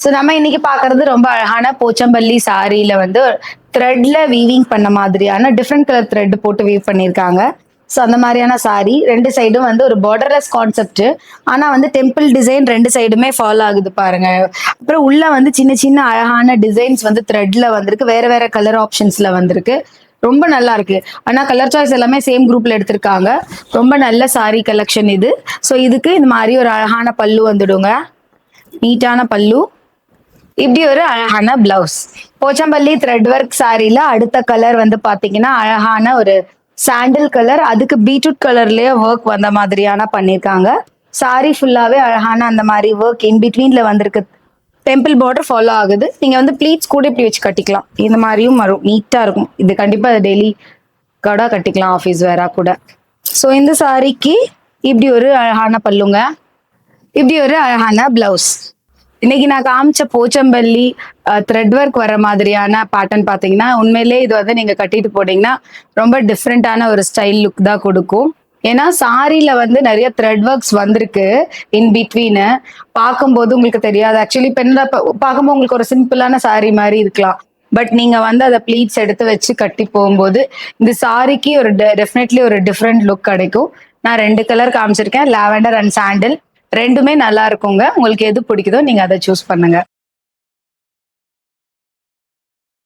So நம்ம இன்னைக்கு பாக்குறது ரொம்ப அழகான போச்சம்பள்ளி சாரியில வந்து த்ரெட்ல வீவிங் பண்ண மாதிரியான டிஃப்ரெண்ட் கலர் த்ரெட் போட்டு வீவ் பண்ணியிருக்காங்க. ஸோ அந்த மாதிரியான சாரி ரெண்டு சைடும் வந்து ஒரு பார்டர்லெஸ் கான்செப்ட். ஆனா வந்து டெம்பிள் டிசைன் ரெண்டு சைடுமே ஃபாலோ ஆகுது பாருங்க. அப்புறம் உள்ள வந்து சின்ன சின்ன அழகான டிசைன்ஸ் வந்து த்ரெட்ல வந்திருக்கு, வேற வேற கலர் ஆப்ஷன்ஸ்ல வந்திருக்கு. ரொம்ப நல்லா இருக்கு. ஆனா கலர் சாய்ஸ் எல்லாமே சேம் குரூப்ல எடுத்திருக்காங்க. ரொம்ப நல்ல சாரி கலெக்ஷன் இது. ஸோ இதுக்கு இந்த மாதிரி ஒரு அழகான பல்லு வந்துடுங்க, நீட்டான பல்லு. இப்படி ஒரு அழகான பிளவுஸ். போச்சம்பள்ளி த்ரெட் ஒர்க் சாரில அடுத்த கலர் வந்து பாத்தீங்கன்னா அழகான ஒரு சாண்டில் கலர், அதுக்கு பீட்ரூட் கலர்லயே ஒர்க் வந்த மாதிரியான பண்ணிருக்காங்க. சாரி ஃபுல்லாவே அழகான அந்த மாதிரி ஒர்க் இன் பிட்வீன்ல வந்திருக்கு. டெம்பிள் பார்டர் ஃபாலோ ஆகுது. நீங்க வந்து ப்ளீட்ஸ் கூட இப்படி வச்சு கட்டிக்கலாம். இந்த மாதிரியும் வரும், நீட்டா இருக்கும். இது கண்டிப்பா டெய்லி கூட கட்டிக்கலாம், ஆஃபீஸ் வேரா கூட. ஸோ இந்த சாரிக்கு இப்படி ஒரு அழகான பல்லுங்க, இப்படி ஒரு அழகான பிளவுஸ். இன்னைக்கு நான் காமிச்ச போச்சம்பள்ளி த்ரெட் ஒர்க் வர மாதிரியான பேட்டர்ன் பாத்தீங்கன்னா உண்மையிலே இது வந்து நீங்க கட்டிட்டு போனீங்கன்னா ரொம்ப டிஃப்ரெண்டான ஒரு ஸ்டைல் லுக் தான் கொடுக்கும். ஏன்னா சாரியில வந்து நிறைய த்ரெட் ஒர்க்ஸ் வந்திருக்கு இன் பிட்வீன். பார்க்கும்போது உங்களுக்கு தெரியாது, ஆக்சுவலி பெண்ணா பார்க்கும்போது உங்களுக்கு ஒரு சிம்பிளான சாரி மாதிரி இருக்கலாம். பட் நீங்க வந்து அதை ப்ளீட்ஸ் எடுத்து வச்சு கட்டி போகும்போது இந்த சாரிக்கு ஒரு டெஃபினெட்லி ஒரு டிஃப்ரெண்ட் லுக் கிடைக்கும். நான் ரெண்டு கலர் காமிச்சிருக்கேன், லாவெண்டர் அண்ட் சாண்டில். ரெண்டுமே நல்லா இருக்குங்க. உங்களுக்கு எது பிடிக்குதோ நீங்க அதை சூஸ் பண்ணுங்க.